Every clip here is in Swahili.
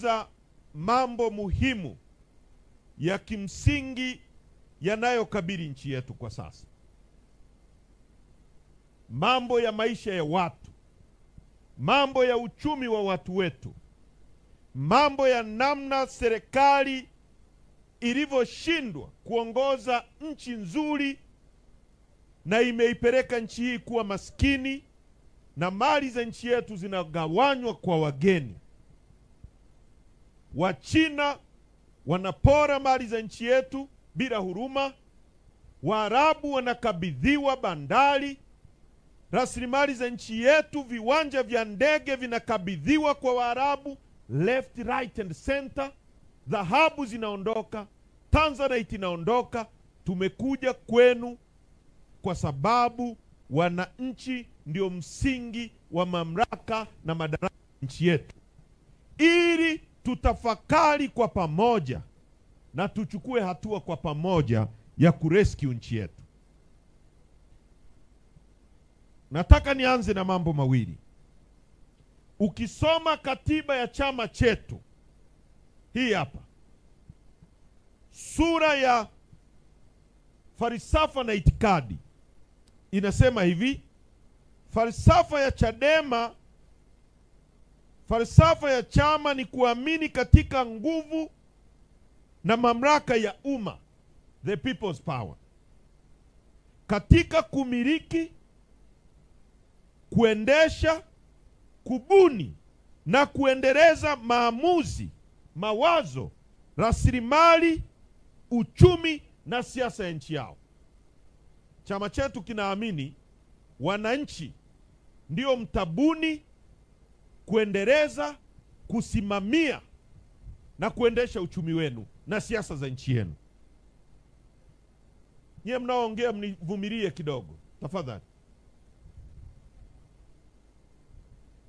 kuzungumza mambo muhimu ya kimsingi yanayokabili nchi yetu kwa sasa. Mambo ya maisha ya watu, mambo ya uchumi wa watu wetu, mambo ya namna serikali ilivyoshindwa kuongoza nchi nzuri na imeipeleka nchi hii kuwa maskini, na mali za nchi yetu zinagawanywa kwa wageni. Wachina wanapora mali za nchi yetu bila huruma. Waarabu wanakabidhiwa bandari. Rasilimali za nchi yetu, viwanja vya ndege vinakabidhiwa kwa Waarabu, left, right and center. Dhahabu zinaondoka, Tanzanite inaondoka. Tumekuja kwenu kwa sababu wananchi ndio msingi wa mamlaka na madaraka nchi yetu, ili tutafakari kwa pamoja na tuchukue hatua kwa pamoja ya kurescue nchi yetu. Nataka nianze na mambo mawili. Ukisoma katiba ya chama chetu, hii hapa, sura ya falsafa na itikadi, inasema hivi: falsafa ya Chadema, falsafa ya chama ni kuamini katika nguvu na mamlaka ya umma, the people's power, katika kumiliki, kuendesha, kubuni na kuendeleza maamuzi, mawazo, rasilimali, uchumi na siasa ya nchi yao. Chama chetu kinaamini wananchi ndio mtabuni, kuendeleza, kusimamia na kuendesha uchumi wenu na siasa za nchi yenu. Nyie mnaoongea mnivumilie kidogo tafadhali.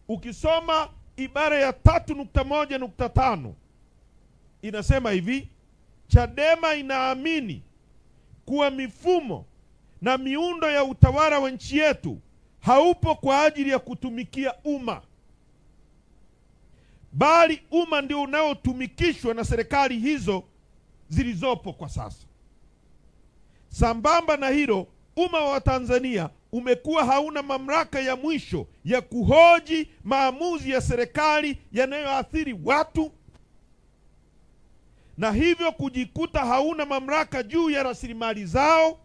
Ukisoma ibara ya 3.1.5 inasema hivi: Chadema inaamini kuwa mifumo na miundo ya utawala wa nchi yetu haupo kwa ajili ya kutumikia umma, bali umma ndio unaotumikishwa na serikali hizo zilizopo kwa sasa. Sambamba na hilo, umma wa Tanzania umekuwa hauna mamlaka ya mwisho ya kuhoji maamuzi ya serikali yanayoathiri watu, na hivyo kujikuta hauna mamlaka juu ya rasilimali zao,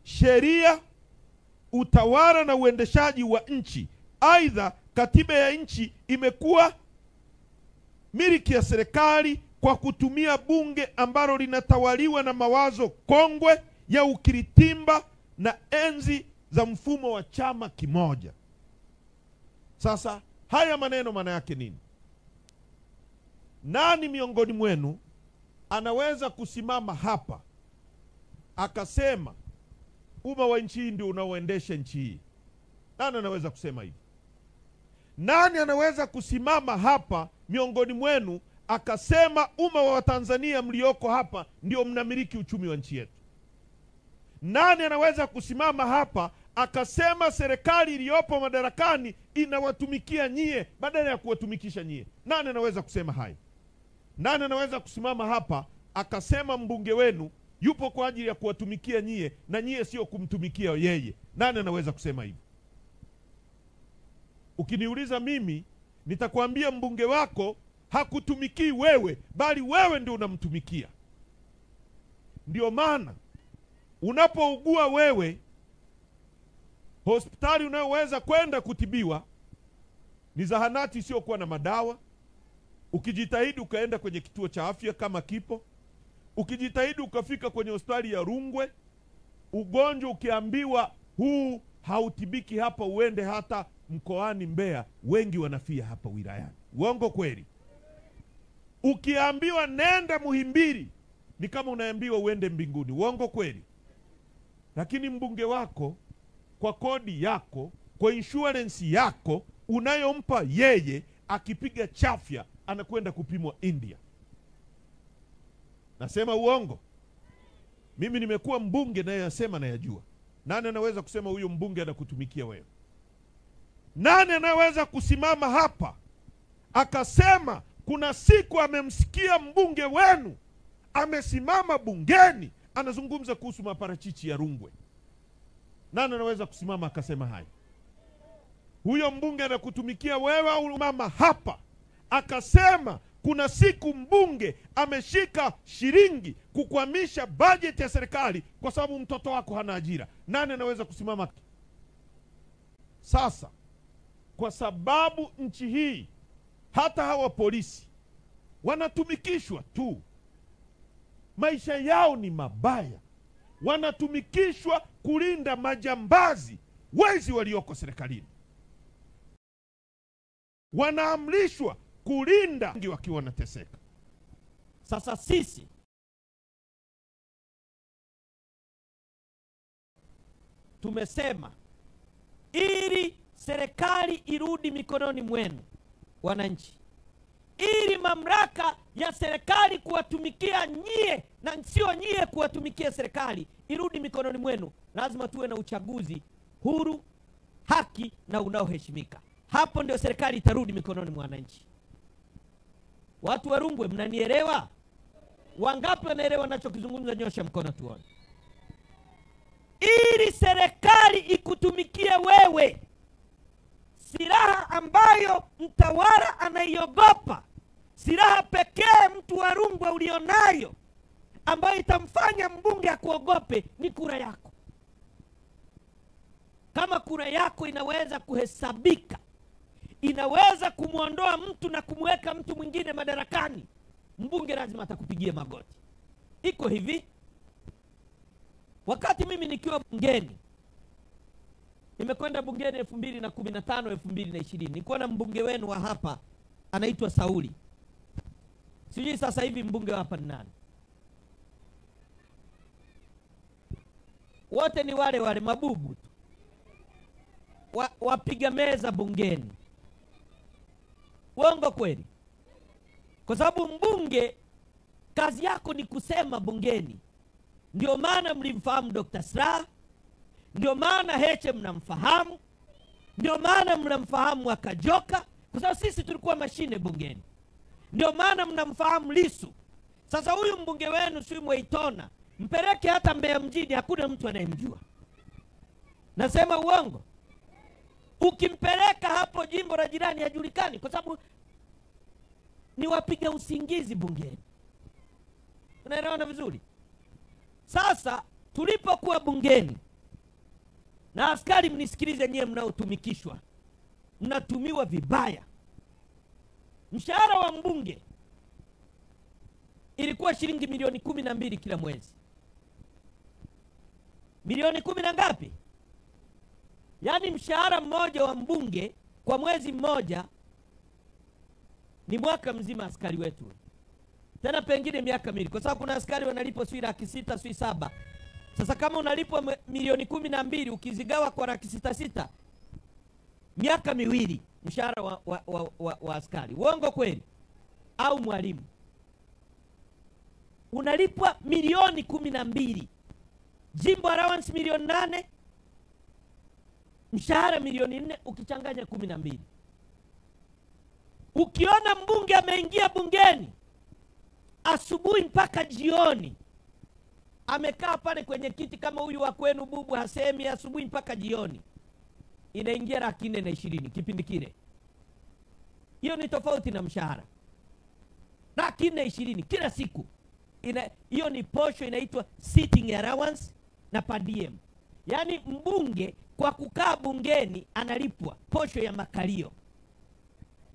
sheria, utawala na uendeshaji wa nchi. Aidha, katiba ya nchi imekuwa miliki ya serikali kwa kutumia bunge ambalo linatawaliwa na mawazo kongwe ya ukiritimba na enzi za mfumo wa chama kimoja. Sasa haya maneno maana yake nini? Nani miongoni mwenu anaweza kusimama hapa akasema umma wa nchi hii ndio unaoendesha nchi hii? Nani anaweza kusema hivi? Nani anaweza kusimama hapa miongoni mwenu akasema umma wa Tanzania mlioko hapa ndio mnamiliki uchumi wa nchi yetu? Nani anaweza kusimama hapa akasema serikali iliyopo madarakani inawatumikia nyie badala ya kuwatumikisha nyie? Nani anaweza kusema hayo? Nani anaweza kusimama hapa akasema mbunge wenu yupo kwa ajili ya kuwatumikia nyie na nyie sio kumtumikia yeye? Nani anaweza kusema hivi? Ukiniuliza mimi, nitakwambia mbunge wako hakutumikii wewe, bali wewe ndio unamtumikia. Ndio maana unapougua wewe, hospitali unayoweza kwenda kutibiwa ni zahanati isiyokuwa na madawa. Ukijitahidi ukaenda kwenye kituo cha afya kama kipo, ukijitahidi ukafika kwenye hospitali ya Rungwe, ugonjwa ukiambiwa huu hautibiki hapa, uende hata mkoani Mbeya, wengi wanafia hapa wilayani. Uongo kweli? Ukiambiwa nenda Muhimbili, ni kama unaambiwa uende mbinguni. Uongo kweli? Lakini mbunge wako kwa kodi yako, kwa insurance yako unayompa yeye, akipiga chafya anakwenda kupimwa India. Nasema uongo? Mimi nimekuwa mbunge na yasema na yajua. Nani anaweza kusema huyo mbunge anakutumikia wewe? Nani anaweza kusimama hapa akasema kuna siku amemsikia mbunge wenu amesimama bungeni anazungumza kuhusu maparachichi ya Rungwe. Nani anaweza kusimama akasema haya? Huyo mbunge anakutumikia wewe au mama hapa akasema kuna siku mbunge ameshika shilingi kukwamisha bajeti ya serikali kwa sababu mtoto wako hana ajira? Nani anaweza kusimama? Sasa kwa sababu nchi hii hata hawa polisi wanatumikishwa tu, maisha yao ni mabaya, wanatumikishwa kulinda majambazi, wezi walioko serikalini, wanaamrishwa kulinda wakiwa wanateseka. Sasa sisi tumesema ili serikali irudi mikononi mwenu wananchi, ili mamlaka ya serikali kuwatumikia nyie na sio nyie kuwatumikia serikali irudi mikononi mwenu, lazima tuwe na uchaguzi huru, haki na unaoheshimika. Hapo ndio serikali itarudi mikononi mwa wananchi. Watu wa Rungwe, mnanielewa? Wangapi wanaelewa ninachokizungumza? Nyosha mkono tuone. Ili serikali ikutumikie wewe, silaha ambayo mtawala anaiogopa, silaha pekee mtu wa Rungwe ulionayo ambayo itamfanya mbunge akuogope ni kura yako. Kama kura yako inaweza kuhesabika, inaweza kumuondoa mtu na kumweka mtu mwingine madarakani, mbunge lazima atakupigia magoti. Iko hivi, wakati mimi nikiwa bungeni, nimekwenda bungeni 2015 2020, nilikuwa na mbunge wenu wa hapa anaitwa Sauli. Sijui sasa hivi mbunge wa hapa ni nani. Wote ni wale wale mabubu tu, wapiga meza bungeni. Uongo kweli? Kwa sababu mbunge kazi yako ni kusema bungeni. Ndio maana mlimfahamu Dr. Slaa, ndio maana Heche mnamfahamu, ndio maana mnamfahamu Wakajoka, kwa sababu sisi tulikuwa mashine bungeni. Ndio maana mnamfahamu Lissu. Sasa huyu mbunge wenu si Mwaitona, mpeleke hata Mbeya mjini, hakuna mtu anayemjua. Nasema uongo? Ukimpeleka hapo jimbo la jirani hajulikani, kwa sababu ni wapiga usingizi bungeni. Unaelewana vizuri? Sasa tulipokuwa bungeni, na askari mnisikilize nyie mnaotumikishwa, mnatumiwa vibaya. Mshahara wa mbunge ilikuwa shilingi milioni 12 kila mwezi. Milioni 10 na ngapi? Yaani mshahara mmoja wa mbunge kwa mwezi mmoja ni mwaka mzima askari wetu. Tena pengine miaka miwili, kwa sababu kuna askari wanalipo sui 600,000 sui 7. Sasa kama unalipo milioni 12 ukizigawa kwa 600,000, miaka miwili mshahara wa askari. Uongo kweli? Au mwalimu unalipwa milioni 12, jimbo allowance milioni 8, mshahara milioni 4, ukichanganya 12. Ukiona mbunge ameingia bungeni asubuhi mpaka jioni, amekaa pale kwenye kiti kama huyu wa kwenu bubu, hasemi asubuhi mpaka jioni, inaingia 420 kipindi kile. Hiyo ni tofauti na mshahara. 420 kila siku. Hiyo ni posho, inaitwa sitting allowance na per diem. Yaani mbunge kwa kukaa bungeni analipwa posho ya makalio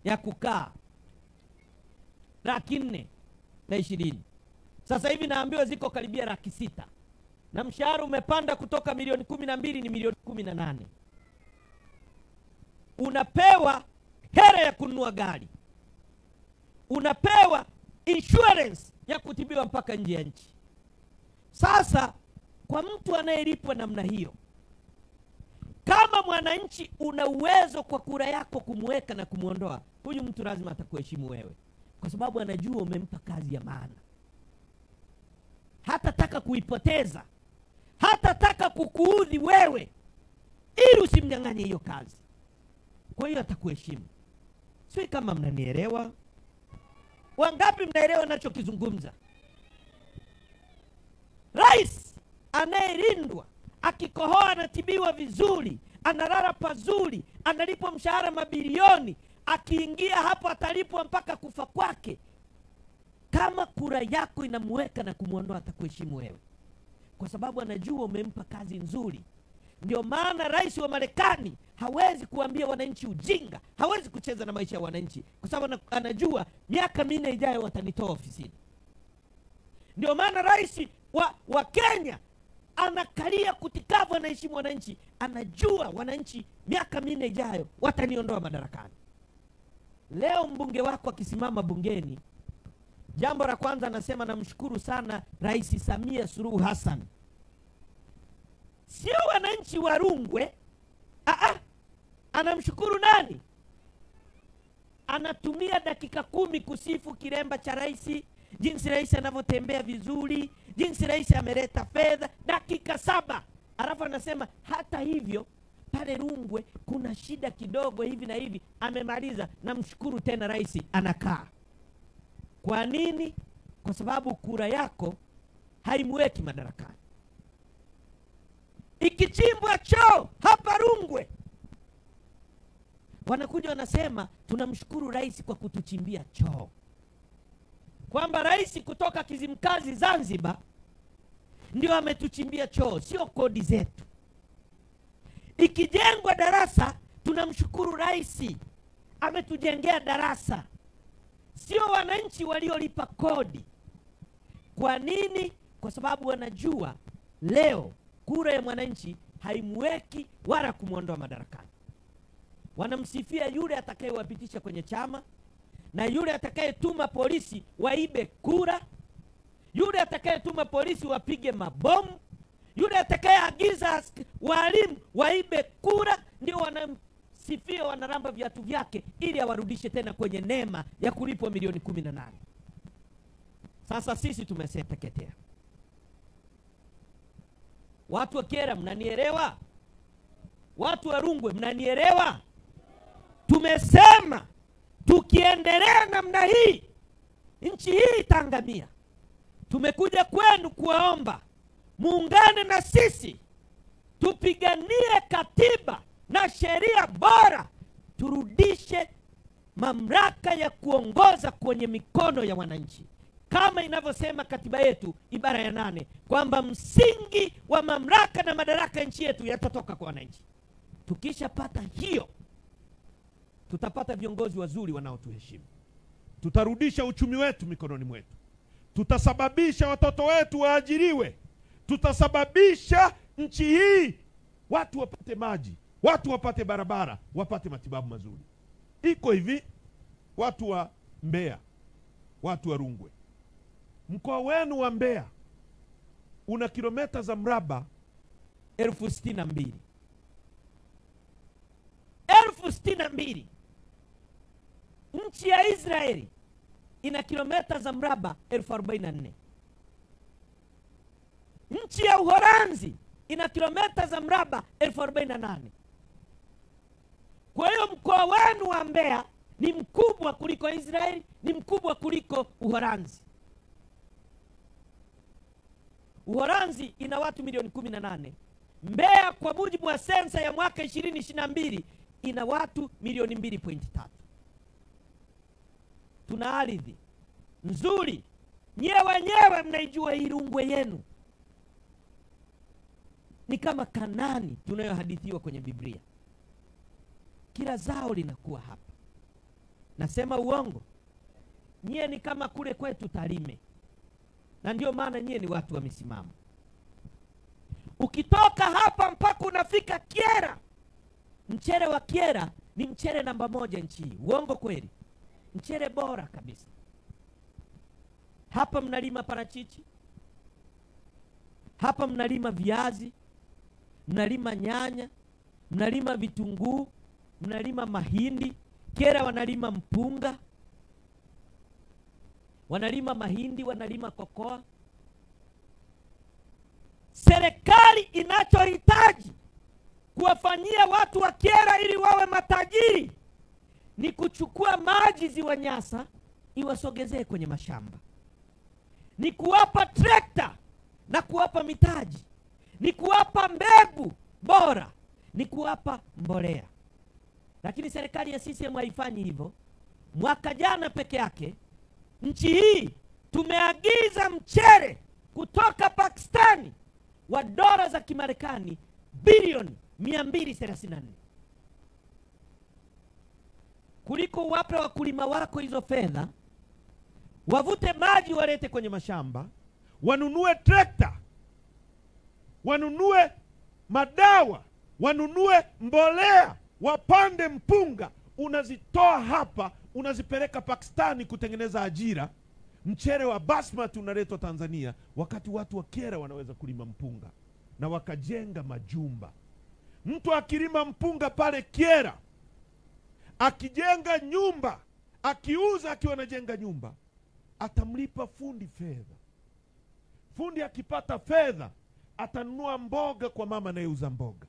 ya kukaa 420. Sasa hivi naambiwa ziko karibia 600,000, na mshahara umepanda kutoka milioni 12 ni milioni 18. Unapewa hela ya kununua gari, unapewa insurance ya kutibiwa mpaka nje ya nchi. Sasa kwa mtu anayelipwa namna hiyo, kama mwananchi una uwezo kwa kura yako kumweka na kumuondoa, huyu mtu lazima atakuheshimu wewe, kwa sababu anajua umempa kazi ya maana. Hatataka kuipoteza, hatataka kukuudhi wewe ili usimnyang'anye hiyo kazi. Kwa hiyo atakuheshimu. Sio kama mnanielewa? Wangapi mnaelewa ninachokizungumza? Rais anayelindwa, akikohoa anatibiwa vizuri, analala pazuri, analipwa mshahara mabilioni, akiingia hapo atalipwa mpaka kufa kwake. Kama kura yako inamweka na kumwondoa, atakuheshimu wewe, kwa sababu anajua umempa kazi nzuri. Ndio maana rais wa Marekani hawezi kuambia wananchi ujinga, hawezi kucheza na maisha ya wananchi, kwa sababu anajua miaka 4 ijayo watanitoa ofisini. Ndio maana rais wa Kenya anakalia kutikavu, anaheshimu wananchi, anajua wananchi miaka 4 ijayo wataniondoa madarakani. Leo mbunge wako akisimama bungeni, jambo la kwanza anasema namshukuru sana Rais Samia Suluhu Hassan. Sio wananchi wa Rungwe. Anamshukuru nani? Anatumia dakika 10 kusifu kiremba cha rais, jinsi rais anavyotembea vizuri, jinsi rais ameleta fedha, dakika 7. Alafu anasema hata hivyo pale Rungwe kuna shida kidogo hivi na hivi. Amemaliza, namshukuru tena rais, anakaa. Kwa nini? Kwa sababu kura yako haimweki madarakani. Ikichimbwa choo hapa Rungwe, wanakuja wanasema tunamshukuru rais kwa kutuchimbia choo. Kwamba rais kutoka Kizimkazi Zanzibar ndio ametuchimbia choo, sio kodi zetu. Ikijengwa darasa, tunamshukuru rais ametujengea darasa, sio wananchi waliolipa kodi. Kwa nini? Kwa sababu wanajua leo kura ya mwananchi haimweki wala kumwondoa madarakani. Wanamsifia yule atakayewapitisha kwenye chama, na yule atakayetuma polisi waibe kura, yule atakayetuma polisi wapige mabomu, yule atakayeagiza walimu waibe kura, ndio wanamsifia, wanaramba viatu vyake ili awarudishe tena kwenye neema ya kulipwa milioni 18. Sasa sisi tumeseteketea. Watu wa Kyela mnanielewa? Watu wa Rungwe mnanielewa? Tumesema tukiendelea namna hii nchi hii itaangamia. Tumekuja kwenu kuwaomba muungane na sisi, tupiganie katiba na sheria bora, turudishe mamlaka ya kuongoza kwenye mikono ya wananchi, kama inavyosema katiba yetu ibara ya 8 kwamba msingi wa mamlaka na madaraka nchi yetu yatatoka kwa wananchi. Tukishapata hiyo, tutapata viongozi wazuri wanaotuheshimu. Tutarudisha uchumi wetu mikononi mwetu. Tutasababisha watoto wetu waajiriwe. Tutasababisha nchi hii watu wapate maji, watu wapate barabara, wapate matibabu mazuri. Iko hivi, watu wa Mbeya, watu wa Rungwe, mkoa wenu wa Mbeya una kilomita za mraba 62,000. 62,000. Nchi ya Israeli ina kilomita za mraba 44,000. Nchi ya Uholanzi ina kilomita za mraba 48,000. Kwa hiyo mkoa wenu wa Mbeya ni mkubwa kuliko Israeli, ni mkubwa kuliko Uholanzi. Uholanzi ina watu milioni 18. Mbeya kwa mujibu wa sensa ya mwaka 2022 ina watu milioni 2.3. Tuna ardhi nzuri. Nyewe wenyewe mnaijua hii Rungwe yenu ni kama Kanani tunayohadithiwa kwenye Biblia. Kila zao linakuwa hapa. Nasema uongo? Nyie ni kama kule kwetu Tarime. Na ndio maana nyie ni watu wa misimamo. Ukitoka hapa mpaka unafika Kyela, mchele wa Kyela ni mchele namba 1 nchi hii. Uongo kweli? Mchele bora kabisa. Hapa mnalima parachichi, hapa mnalima viazi, mnalima nyanya, mnalima vitunguu, mnalima mahindi. Kyela wanalima mpunga, wanalima mahindi, wanalima kokoa. Serikali inachohitaji kuwafanyia watu wa Kyela ili wawe matajiri ni kuchukua maji ziwa Nyasa, iwasogezee kwenye mashamba, ni kuwapa trekta na kuwapa mitaji, ni kuwapa mbegu bora, ni kuwapa mbolea. Lakini serikali ya CCM haifanyi hivyo. Mwaka jana peke yake nchi hii tumeagiza mchere kutoka Pakistani wa dola za Kimarekani bilioni 234. Kuliko wape wakulima wako hizo fedha, wavute maji walete kwenye mashamba, wanunue trekta, wanunue madawa, wanunue mbolea, wapande mpunga, unazitoa hapa, unazipeleka Pakistani kutengeneza ajira. Mchere wa basmati unaletwa Tanzania, wakati watu wa Kyela wanaweza kulima mpunga na wakajenga majumba. Mtu akilima mpunga pale Kyela, akijenga nyumba, akiuza, akiwa anajenga nyumba, atamlipa fundi fedha. Fundi akipata fedha, atanunua mboga kwa mama anayeuza mboga.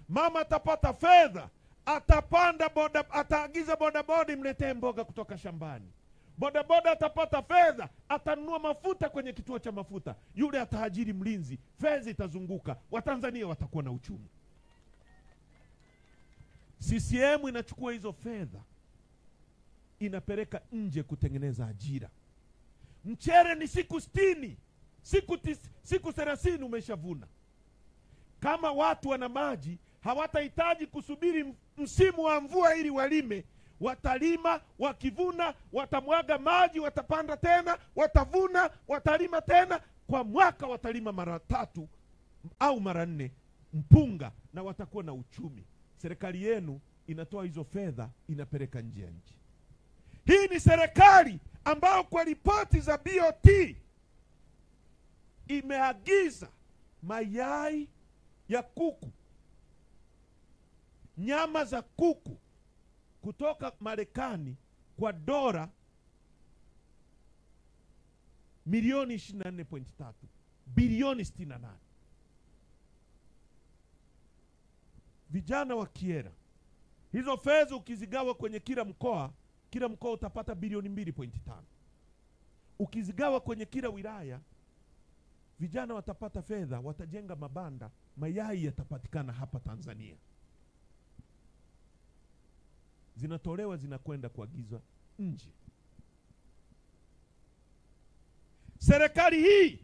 Mama atapata fedha, atapanda boda, ataagiza bodaboda imletee mboga kutoka shambani. Bodaboda atapata fedha, atanunua mafuta kwenye kituo cha mafuta. Yule ataajiri mlinzi, fedha itazunguka, Watanzania watakuwa na uchumi. CCM inachukua hizo fedha, inapeleka nje kutengeneza ajira. Mchere ni siku 60, siku 30 umeshavuna. Kama watu wana maji, hawatahitaji kusubiri msimu wa mvua ili walime. Watalima, wakivuna, watamwaga maji, watapanda tena, watavuna, watalima tena. Kwa mwaka watalima mara 3 au mara 4 mpunga, na watakuwa na uchumi. Serikali yenu inatoa hizo fedha, inapeleka nje ya nchi. Hii ni serikali ambayo kwa ripoti za BOT imeagiza mayai ya kuku, nyama za kuku kutoka Marekani kwa dola milioni 24.3, bilioni 68. Vijana wa Kyela, hizo fedha ukizigawa kwenye kila mkoa utapata bilioni 2.5. Ukizigawa kwenye kila wilaya, vijana watapata fedha, watajenga mabanda, mayai yatapatikana hapa Tanzania. Zinatolewa, zinakwenda kuagizwa nje. Serikali hii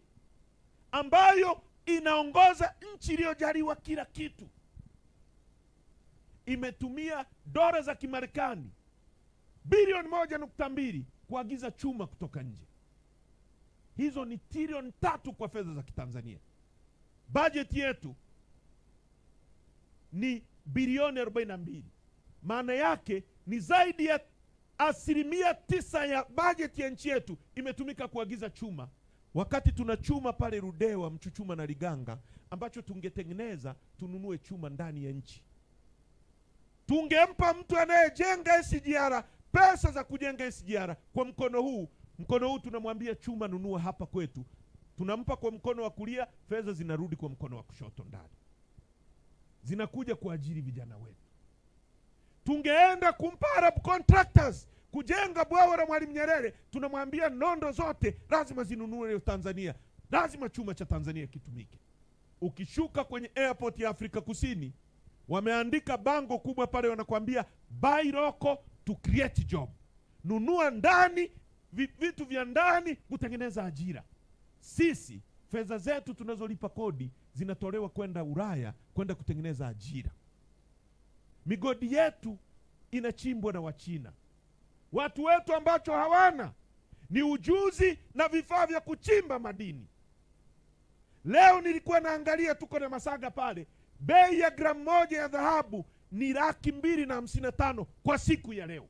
ambayo inaongoza nchi iliyojaliwa kila kitu, imetumia dola za Kimarekani bilioni 1.2 kuagiza chuma kutoka nje. Hizo ni trilioni 3 kwa fedha za Kitanzania. Bajeti yetu ni bilioni 42. Maana yake ni zaidi ya 9% ya bajeti ya nchi yetu imetumika kuagiza chuma, wakati tuna chuma pale Ludewa, Mchuchuma na Liganga, ambacho tungetengeneza tununue chuma ndani ya nchi. Tungempa mtu anayejenga SGR pesa za kujenga SGR kwa mkono huu tunamwambia chuma nunua hapa kwetu. Tunampa kwa mkono wa kulia, fedha zinarudi kwa mkono wa kushoto ndani, zinakuja kuajiri vijana wetu. Tungeenda kumpa Arab contractors kujenga bwawa la Mwalimu Nyerere, tunamwambia nondo zote lazima zinunue Tanzania, lazima chuma cha Tanzania kitumike. Ukishuka kwenye airport ya Afrika Kusini, wameandika bango kubwa pale, wanakuambia buy local to create job. Nunua ndani, vitu vya ndani kutengeneza ajira. Sisi fedha zetu tunazolipa kodi zinatolewa kwenda Ulaya, kwenda kutengeneza ajira. Migodi yetu inachimbwa na Wachina. Watu wetu ambacho hawana ni ujuzi na vifaa vya kuchimba madini. Leo nilikuwa naangalia, tuko na Masaga pale, bei ya gramu 1 ya dhahabu ni 255 kwa siku ya leo.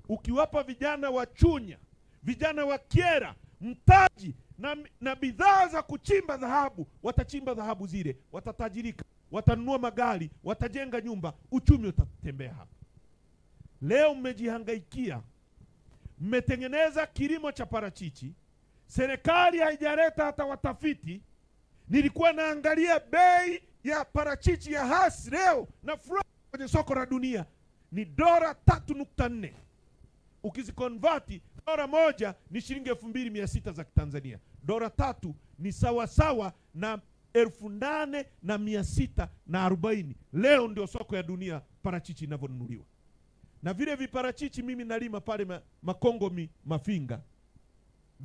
Ukiwapa vijana wa Chunya, vijana wa Kyela mtaji na bidhaa za kuchimba dhahabu, watachimba dhahabu zile, watatajirika, watanunua magari, watajenga nyumba, uchumi utatembea hapa. Leo mmejihangaikia, mmetengeneza kilimo cha parachichi, serikali haijaleta hata watafiti. Nilikuwa naangalia bei ya parachichi ya Hass leo na Fro kwenye soko la dunia ni dola 3.4. ukizikonvati dola moja ni shilingi 2,600 za Kitanzania. Dola 3 ni sawa na 8,640. Leo ndio soko ya dunia parachichi inavyonunuliwa. Na vile viparachichi mimi nalima pale Makongomi Mafinga,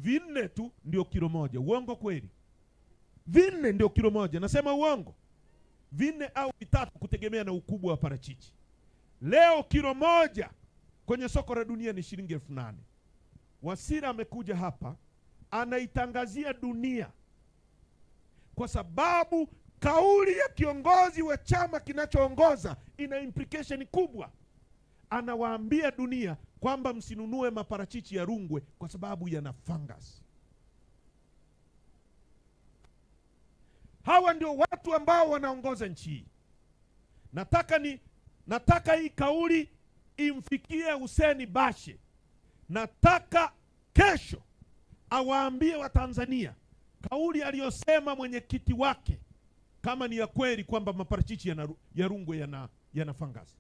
4 tu ndio kilo moja. Uongo kweli? 4 ndio kilo moja. Nasema uongo? 4 au 3 kutegemea na ukubwa wa parachichi. Leo kilo moja kwenye soko la dunia ni shilingi 8,000. Wasira amekuja hapa anaitangazia dunia, kwa sababu kauli ya kiongozi wa chama kinachoongoza ina implication kubwa. Anawaambia dunia kwamba msinunue maparachichi ya Rungwe kwa sababu yana fungus. Hawa ndio watu ambao wanaongoza nchi hii. Nataka hii kauli imfikie Hussein Bashe. Nataka kesho awaambie Watanzania kauli aliyosema mwenyekiti wake kama ni ya kweli, kwamba maparachichi ya Rungwe yana fungus.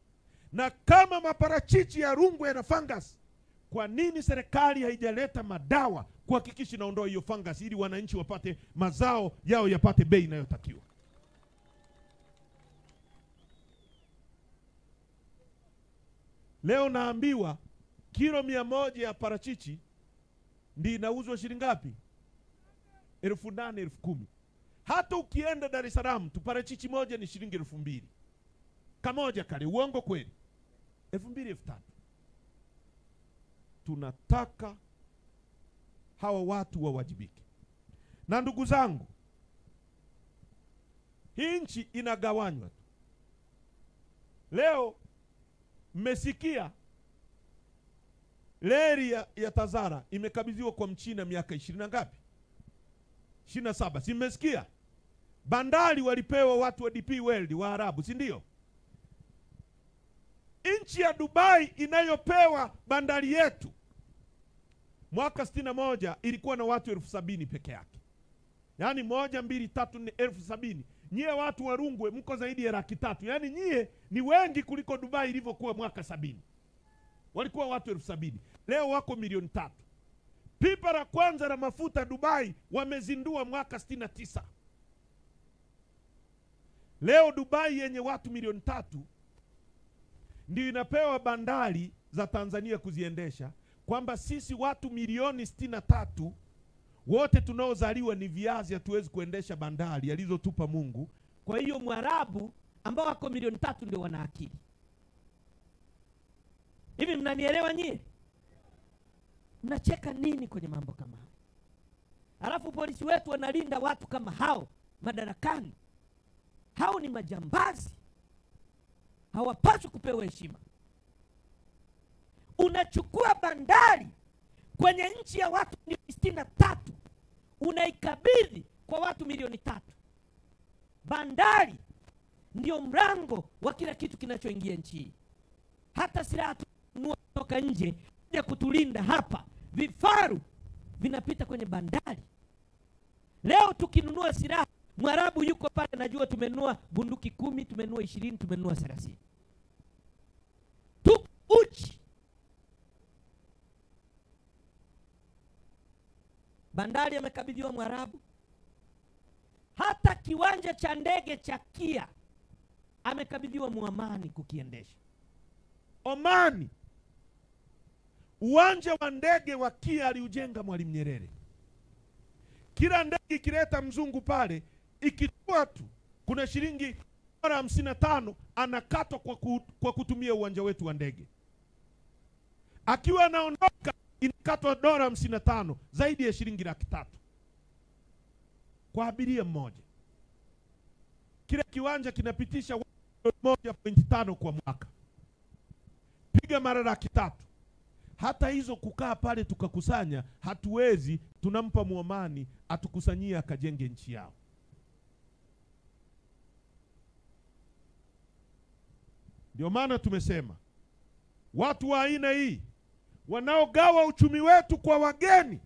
Na kama maparachichi ya Rungwe yana fungus, kwa nini serikali haijaleta madawa kuhakikisha inaondoa hiyo fungus ili wananchi wapate mazao yao yapate bei inayotakiwa? Leo naambiwa kilo 100 ya parachichi ndi inauzwa shilingi ngapi? 8,000, 10,000. Hata ukienda Dar es Salaam tu parachichi moja ni shilingi 2,000. Kamoja kale. Uongo kweli? 2,000, 3,000. Tunataka hawa watu wawajibike. Na ndugu zangu, hii nchi inagawanywa tu. Leo mmesikia leri ya Tazara imekabidhiwa kwa Mchina miaka 20 na ngapi? 27. Si mmesikia? Bandari walipewa watu wa DP World wa Arabu, si ndio? Nchi ya Dubai inayopewa bandari yetu mwaka 61 ilikuwa na watu 70,000 peke yake. Yaani 1, 2, 3, 4, 70,000. Nyie watu wa Rungwe mko zaidi ya 300,000. Yaani nyie ni wengi kuliko Dubai ilivyokuwa mwaka 70. Walikuwa watu 70,000. Leo wako 3,000,000. Pipa la kwanza la mafuta Dubai wamezindua mwaka 69. Leo Dubai yenye watu 3,000,000 ndio inapewa bandari za Tanzania kuziendesha, kwamba sisi watu 63,000,000 wote tunaozaliwa ni viazi, hatuwezi kuendesha bandari alizotupa Mungu. Kwa hiyo Mwarabu ambao wako 3,000,000 ndio wana akili. Hivi mnanielewa nyie? Mnacheka nini kwenye mambo kama haya? Alafu polisi wetu wanalinda watu kama hao madarakani. Hao ni majambazi, hawapaswi kupewa heshima. Unachukua bandari kwenye nchi ya watu 63 unaikabidhi kwa watu 3,000,000. Bandari ndio mlango wa kila kitu kinachoingia nchi hii. Hata silaha tununua kutoka nje ya kutulinda hapa, vifaru vinapita kwenye bandari. Leo tukinunua silaha, Mwarabu yuko pale, najua tumenunua bunduki 10, tumenunua 20, tumenunua 30. Tu uchi. Bandari amekabidhiwa Mwarabu. Hata kiwanja cha ndege cha Kia amekabidhiwa Muomani kukiendesha. Omani. Uwanja wa ndege wa Kia aliujenga Mwalimu Nyerere. Kila ndege ikileta mzungu pale, ikitua tu kuna shilingi $55 anakatwa kwa kutumia uwanja wetu wa ndege. Akiwa anaondoka inakatwa $55, zaidi ya shilingi 300,000 kwa abiria mmoja. Kila kiwanja kinapitisha 1.5 kwa mwaka. Piga mara 300,000. Hata hizo kukaa pale tukakusanya hatuwezi, tunampa Muomani atukusanyia akajenge nchi yao. Ndio maana tumesema watu wa aina hii wanaogawa uchumi wetu kwa wageni,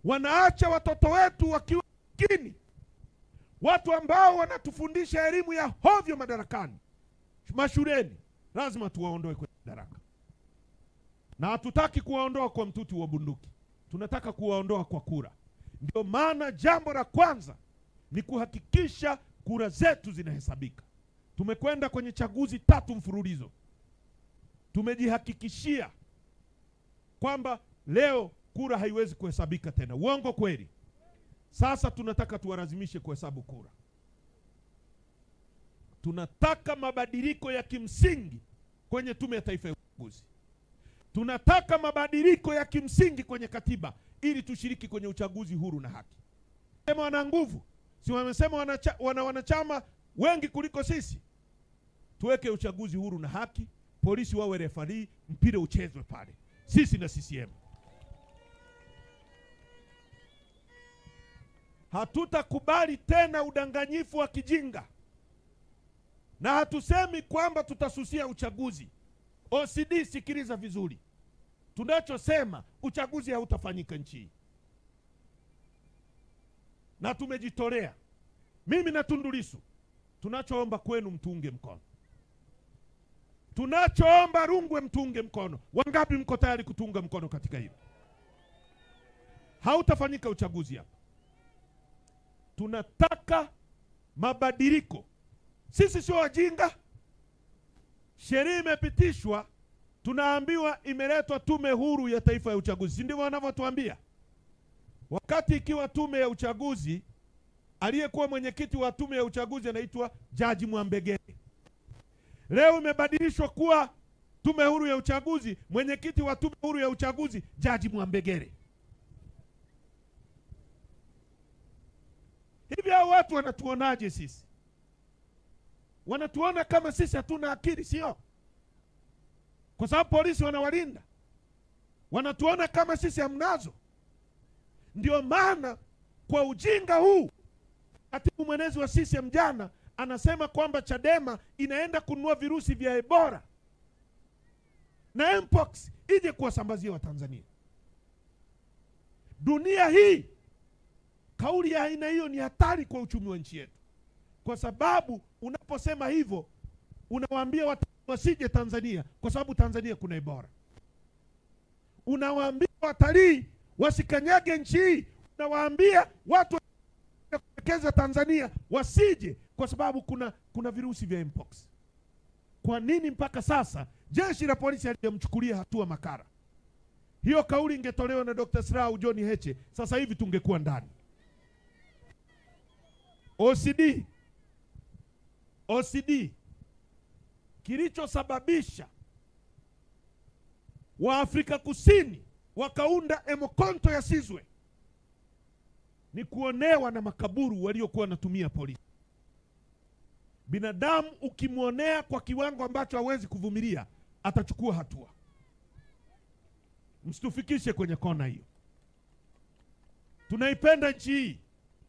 wanaacha watoto wetu wakiwa maskini, watu ambao wanatufundisha elimu ya hovyo madarakani, mashuleni, lazima tuwaondoe kwenye madaraka. na hatutaki kuwaondoa kwa mtutu wa bunduki, tunataka kuwaondoa kwa kura. Ndio maana jambo la kwanza ni kuhakikisha kura zetu zinahesabika. Tumekwenda kwenye chaguzi 3 mfululizo, tumejihakikishia kwamba leo kura haiwezi kuhesabika tena. Uongo kweli? Sasa tunataka tuwalazimishe kuhesabu kura. Tunataka mabadiliko ya kimsingi kwenye Tume ya Taifa ya Uchaguzi. Tunataka mabadiliko ya kimsingi kwenye katiba ili tushiriki kwenye uchaguzi huru na haki. Sema wana nguvu, si wamesema wanachama wengi kuliko sisi. Tuweke uchaguzi huru na haki, polisi wawe referee, mpira uchezwe pale. Sisi na CCM. Hatutakubali tena udanganyifu wa kijinga. Na hatusemi kwamba tutasusia uchaguzi. OCD, sikiliza vizuri. Tunachosema uchaguzi hautafanyika nchi. Na tumejitolea. Mimi na Tundu Lissu tunachoomba kwenu mtuunge mkono. Tunachoomba Rungwe mtuunge mkono. Wangapi mko tayari kutunga mkono katika hilo? Hautafanyika uchaguzi hapa. Tunataka mabadiliko. Sisi sio wajinga. Sheria imepitishwa, tunaambiwa imeletwa Tume Huru ya Taifa ya Uchaguzi. Ndivyo wanavyotuambia. Wakati ikiwa tume ya uchaguzi, aliyekuwa mwenyekiti wa tume ya uchaguzi anaitwa Jaji Mwambegele. Leo imebadilishwa kuwa Tume Huru ya Uchaguzi, mwenyekiti wa Tume Huru ya Uchaguzi Jaji Mwambegele. Hivi hao watu wanatuonaje sisi? Wanatuona kama sisi hatuna akili, sio? Kwa sababu polisi wanawalinda. Wanatuona kama sisi hamnazo. Ndio maana kwa ujinga huu, katibu mwenezi wa CCM jana anasema kwamba Chadema inaenda kununua virusi vya Ebola na Mpox ije kuwasambazia Watanzania. Dunia hii, kauli ya aina hiyo ni hatari kwa uchumi wa nchi yetu. Kwa sababu unaposema hivyo, unawaambia watu wasije Tanzania kwa sababu Tanzania kuna Ebola. Unawaambia watalii wasikanyage nchi hii. Unawaambia watu kuwekeza Tanzania wasije kwa sababu kuna virusi vya Mpox. Kwa nini mpaka sasa jeshi la polisi halijamchukulia hatua Makara? Hiyo kauli ingetolewa na Dr. Slaa au John Heche, sasa hivi tungekuwa ndani. OCD kilichosababisha Waafrika Kusini wakaunda Emokonto ya Sizwe ni kuonewa na makaburu waliokuwa wanatumia polisi. Binadamu ukimwonea kwa kiwango ambacho hawezi kuvumilia, atachukua hatua. Msitufikishe kwenye kona hiyo. Tunaipenda nchi hii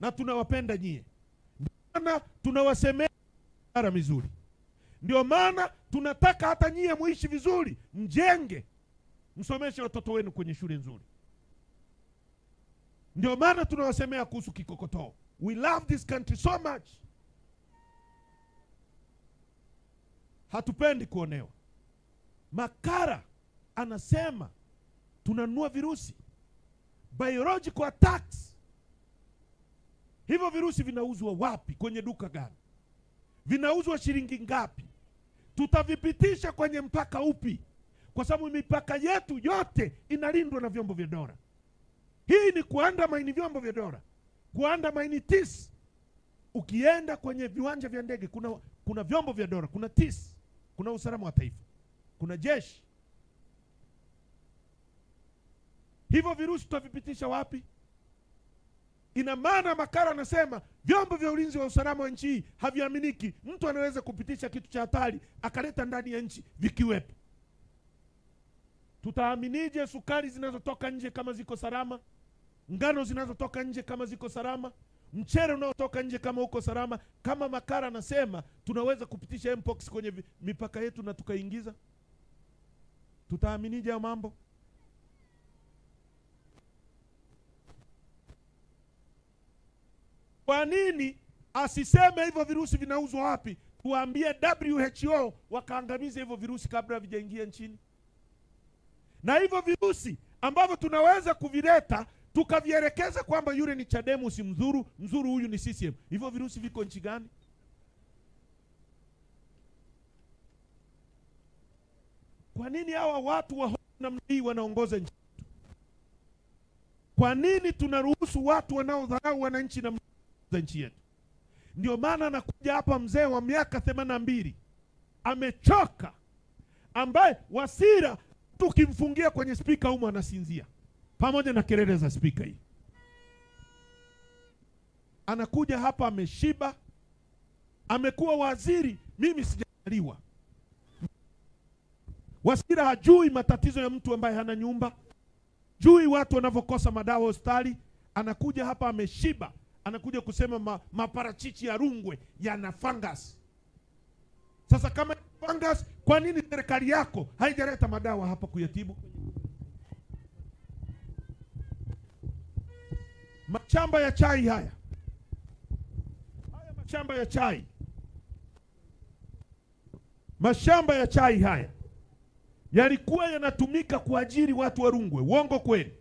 na tunawapenda nyie. Ndio maana tunawasemea mara mizuri. Ndio maana tunataka hata nyie muishi vizuri, mjenge, msomeshe watoto wenu kwenye shule nzuri. Ndio maana tunawasemea kuhusu kikokotoo. We love this country so much. Hatupendi kuonewa. Makara anasema tunanunua virusi, biological attacks. Hivyo virusi vinauzwa wapi? Kwenye duka gani? Vinauzwa shilingi ngapi? Tutavipitisha kwenye mpaka upi? Kwa sababu mipaka yetu yote inalindwa na vyombo vya dola. Hii ni kuandamaini vyombo vya dola, kuandamaini TIS. Ukienda kwenye viwanja vya ndege kuna vyombo vya dola, kuna TIS, kuna usalama wa taifa, kuna jeshi. Hivyo virusi tutavipitisha wapi? Ina maana Makara anasema vyombo vya ulinzi wa usalama wa nchi haviaminiki. Mtu anaweza kupitisha kitu cha hatari akaleta ndani ya nchi vikiwepo. Tutaaminije sukari zinazotoka nje kama ziko salama? Ngano zinazotoka nje kama ziko salama? Mchere unaotoka nje kama uko salama? Kama Makara anasema tunaweza kupitisha Mpox kwenye mipaka yetu na tukaingiza, tutaaminije hayo mambo? Kwa nini asiseme hivyo virusi vinauzwa wapi? Tuambie WHO wakaangamize hivyo virusi kabla havijaingia nchini. Na hivyo virusi ambavyo tunaweza kuvileta tukavielekeza kwamba yule ni Chadema si mzuru, mzuru huyu ni CCM. Hivyo virusi viko nchi gani? Kwa nini hawa watu wa namna hii wanaongoza nchi? Kwa nini tunaruhusu watu wanaodharau wananchi na nchi yetu? Ndio maana anakuja hapa mzee wa miaka 82 amechoka, ambaye Wasira tukimfungia kwenye spika humo anasinzia pamoja na kelele za spika hii. Anakuja hapa ameshiba, amekuwa waziri, mimi sijaliwa. Wasira hajui matatizo ya mtu ambaye hana nyumba, jui watu wanavyokosa madawa hospitali. Anakuja hapa ameshiba, anakuja kusema maparachichi ya Rungwe yana fungus. Sasa kama fungus, kwa nini serikali yako haijaleta madawa hapa kuyatibu? Mashamba ya chai haya mashamba ya chai, mashamba ya chai haya yalikuwa yanatumika kuajiri watu wa Rungwe. Uongo kweli?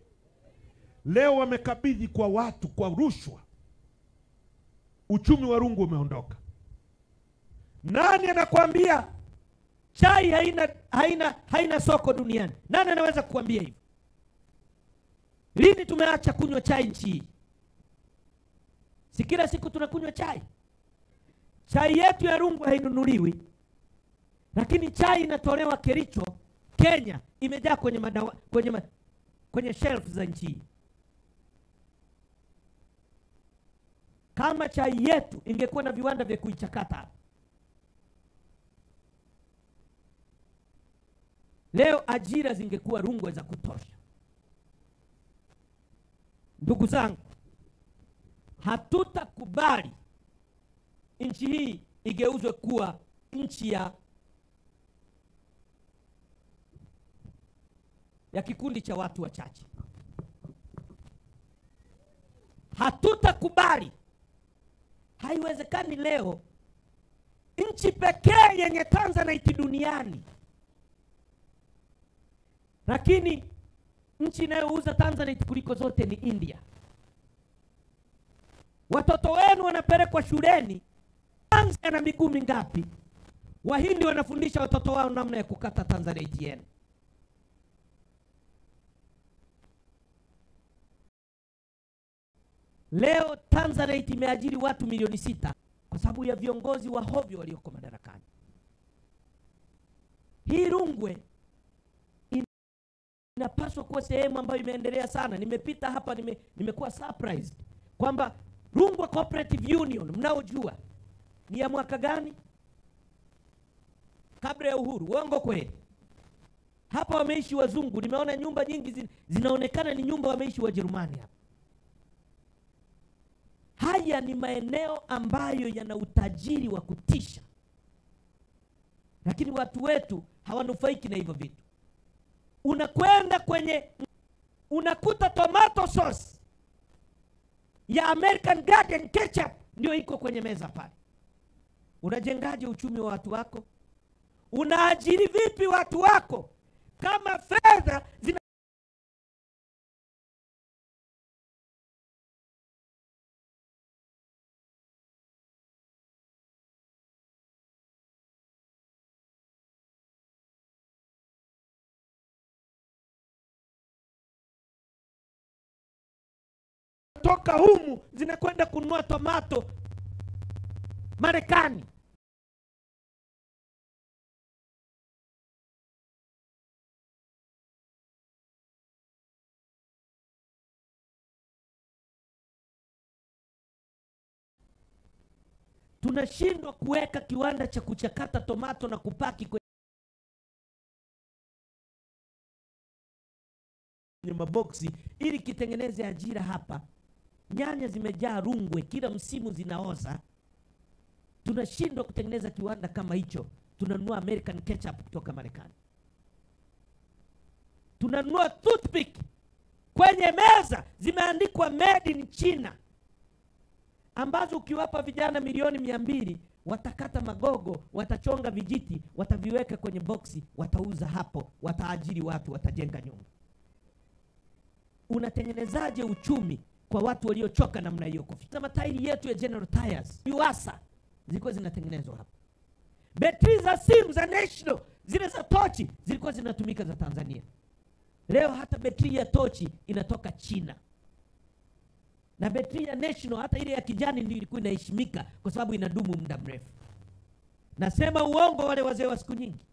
Leo wamekabidhi kwa watu kwa rushwa. Uchumi wa Rungwe umeondoka. Nani anakuambia chai haina soko duniani? Nani anaweza kukuambia hivyo? Lini tumeacha kunywa chai nchi hii? Si kila siku tunakunywa chai? Chai yetu ya Rungwe hainunuliwi, lakini chai inatolewa Kericho, Kenya, imejaa kwenye madawa, kwenye shelf za nchi hii. Kama chai yetu ingekuwa na viwanda vya kuichakata, leo ajira zingekuwa Rungwe za kutosha. Ndugu zangu, hatutakubali nchi hii igeuzwe kuwa nchi ya kikundi cha watu wachache. Hatutakubali. Haiwezekani leo nchi pekee yenye Tanzanite duniani, lakini nchi inayouza Tanzanite kuliko zote ni India. Watoto wenu wanapelekwa shuleni, Tanzania na miguu mingapi? Wahindi wanafundisha watoto wao namna ya kukata Tanzanite yenu. Leo Tanzanite imeajiri watu milioni 6 kwa sababu ya viongozi wa hovyo walioko madarakani. Hii Rungwe inapaswa kuwa sehemu ambayo imeendelea sana. Nimepita hapa, nimekuwa surprised kwamba Rungwe Cooperative Union, mnaojua ni ya mwaka gani? Kabla ya uhuru. Uongo kweli? Hapa wameishi wazungu. Nimeona nyumba nyingi zinaonekana ni nyumba wameishi Wajerumani hapa. Haya ni maeneo ambayo yana utajiri wa kutisha, lakini watu wetu hawanufaiki na hivyo vitu. Unakwenda unakuta tomato sauce ya American Garden ketchup ndio iko kwenye meza pale. Unajengaje uchumi wa watu wako? Unaajiri vipi watu wako kama fedha toka humu zinakwenda kununua tomato Marekani? Tunashindwa kuweka kiwanda cha kuchakata tomato na kupaki kwenye maboksi ili kitengeneze ajira hapa. Nyanya zimejaa Rungwe, kila msimu zinaoza. Tunashindwa kutengeneza kiwanda kama hicho. Tunanunua American ketchup kutoka Marekani. Tunanunua toothpick kwenye meza zimeandikwa made in China, ambazo ukiwapa vijana milioni 200 watakata magogo, watachonga vijiti, wataviweka kwenye boksi, watauza hapo, wataajiri watu, watajenga nyumba. Unatengenezaje uchumi kwa watu waliochoka namna hiyo? Kufita matairi yetu ya General Tires, Yuasa, zilikuwa zinatengenezwa hapa. Betri za simu za National, zile za tochi, zilikuwa zinatumika za Tanzania. Leo hata betri ya tochi inatoka China. Na betri ya National, hata ile ya kijani, ndio ilikuwa inaheshimika kwa sababu inadumu muda mrefu. Nasema uongo wale wazee wa siku nyingi?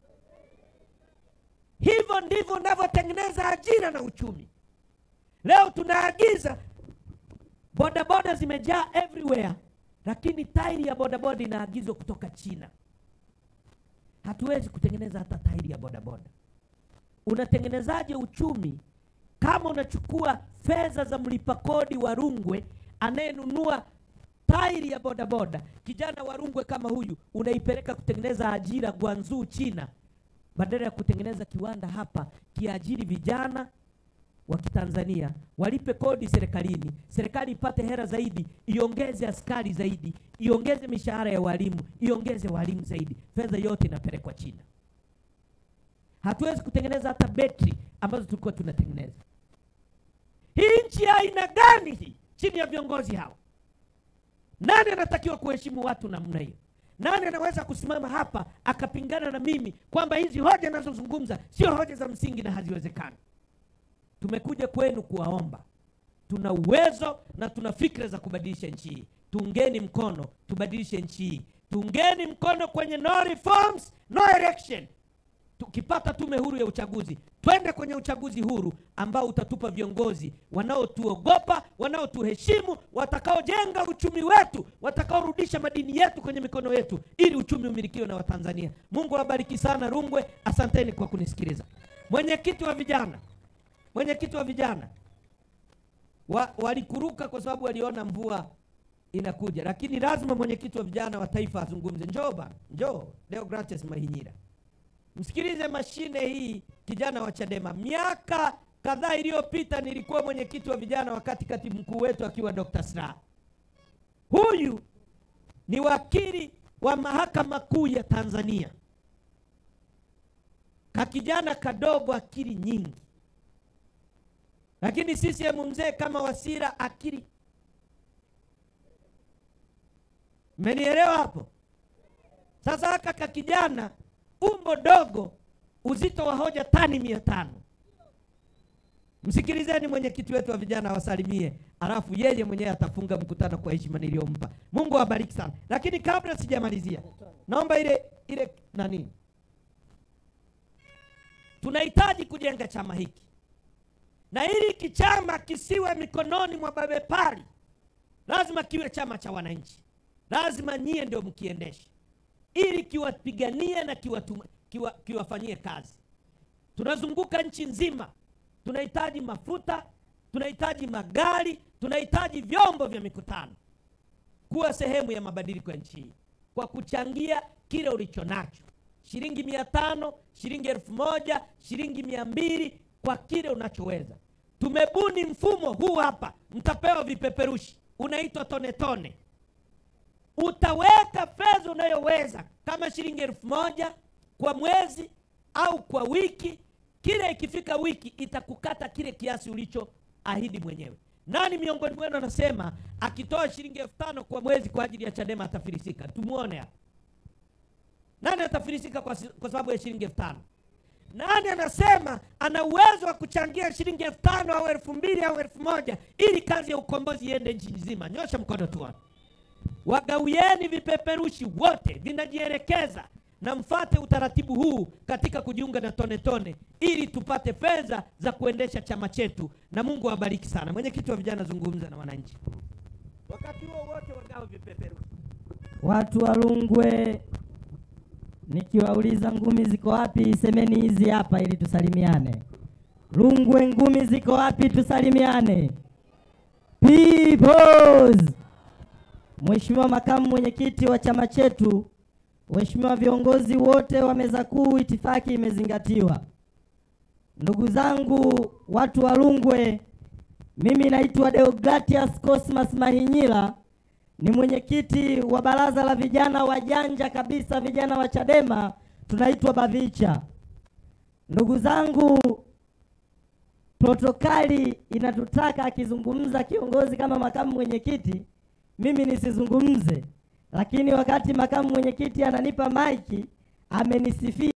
Hivyo ndivyo unavyotengeneza ajira na uchumi. Leo tunaagiza bodaboda, zimejaa everywhere, lakini tairi ya bodaboda inaagizwa kutoka China. Hatuwezi kutengeneza hata tairi ya bodaboda. Unatengenezaje uchumi kama unachukua fedha za mlipa kodi wa Rungwe anayenunua tairi ya bodaboda? Kijana wa Rungwe kama huyu unaipeleka kutengeneza ajira Guangzhou, China, badala ya kutengeneza kiwanda hapa kiajiri vijana wa Kitanzania, walipe kodi serikalini, serikali ipate hela zaidi, iongeze askari zaidi, iongeze mishahara ya walimu, iongeze walimu zaidi. Fedha yote inapelekwa China. Hatuwezi kutengeneza hata betri ambazo tulikuwa tunatengeneza. Hii nchi ya aina gani hii chini ya viongozi hao? Nani anatakiwa kuheshimu watu namna hiyo? Nani anaweza kusimama hapa akapingana na mimi kwamba hizi hoja ninazozungumza sio hoja za msingi na haziwezekani? Tumekuja kwenu kuwaomba. Tuna uwezo na tuna fikra za kubadilisha nchi hii. Tuungeni mkono tubadilishe nchi hii. Tuungeni mkono kwenye no reforms, no election. Tukipata tume huru ya uchaguzi, twende kwenye uchaguzi huru ambao utatupa viongozi wanaotuogopa, wanaotuheshimu, watakaojenga uchumi wetu, watakaorudisha madini yetu kwenye mikono yetu ili uchumi umilikiwe na Watanzania. Mungu awabariki sana Rungwe. Asanteni kwa kunisikiliza. Mwenyekiti wa vijana walikuruka kwa sababu waliona mvua inakuja, lakini lazima mwenyekiti wa vijana wa taifa azungumze. Njoo Deogratias Mahinyila. Msikilize mashine hii, kijana wa Chadema. Miaka kadhaa iliyopita nilikuwa mwenyekiti wa vijana wakati katibu mkuu wetu akiwa Dr. Slaa. Huyu ni wakili wa mahakama kuu ya Tanzania. Kakijana kadogo, akili nyingi. Lakini sisi mzee kama Wasira, akili. Mmenielewa hapo? Sasa haka kijana umbo dogo, uzito wa hoja tani 500. Msikilizeni mwenyekiti wetu wa vijana wasalimie, alafu yeye mwenyewe atafunga mkutano kwa heshima niliyompa. Mungu awabariki sana. Lakini kabla sijamalizia, naomba ile nani, tunahitaji kujenga chama hiki, na ili kichama kisiwe mikononi mwa babepari, lazima kiwe chama cha wananchi. Lazima nyie ndio mkiendeshe ili kiwapiganie na kiwafanyie kazi. Tunazunguka nchi nzima, tunahitaji mafuta, tunahitaji magari, tunahitaji vyombo vya mikutano kuwa sehemu ya mabadiliko ya nchi kwa kuchangia kile ulicho nacho. Shilingi 500, shilingi 1000, shilingi 200 kwa kile unachoweza. Tumebuni mfumo huu hapa, mtapewa vipeperushi, unaitwa tone tone. Utaweka fedha unayoweza, kama shilingi 1000 kwa mwezi au kwa wiki. Kile ikifika wiki itakukata kile kiasi ulicho ahidi mwenyewe. Nani miongoni mwenu anasema akitoa shilingi 5000 kwa mwezi kwa ajili ya Chadema atafilisika? Tumuone hapa. Nani atafilisika kwa sababu ya shilingi 5000? Nani anasema ana uwezo wa kuchangia shilingi 5000 au 2000 au 1000 ili kazi ya ukombozi iende nchi nzima? Nyosha mkono tu. Wagawieni vipeperushi wote, vinajielekeza, na mfate utaratibu huu katika kujiunga na tone tone ili tupate fedha za kuendesha chama chetu, na Mungu awabariki sana. Mwenyekiti wa vijana, zungumza na wananchi. Wakati huo wote wagawe vipeperushi. Watu wa Rungwe, nikiwauliza ngumi ziko wapi, semeni hizi hapa ili tusalimiane. Rungwe, ngumi ziko wapi? Tusalimiane. Peoples. Mheshimiwa makamu mwenyekiti wa chama chetu, Mheshimiwa viongozi wote wa meza kuu, itifaki imezingatiwa. Ndugu zangu watu wa Rungwe, mimi naitwa Deogratias Cosmas Mahinyila, ni mwenyekiti wa baraza la vijana wajanja kabisa, vijana wa Chadema, tunaitwa Bavicha. Ndugu zangu, protokali inatutaka akizungumza kiongozi kama makamu mwenyekiti, mimi nisizungumze, lakini wakati makamu mwenyekiti ananipa maiki amenisifia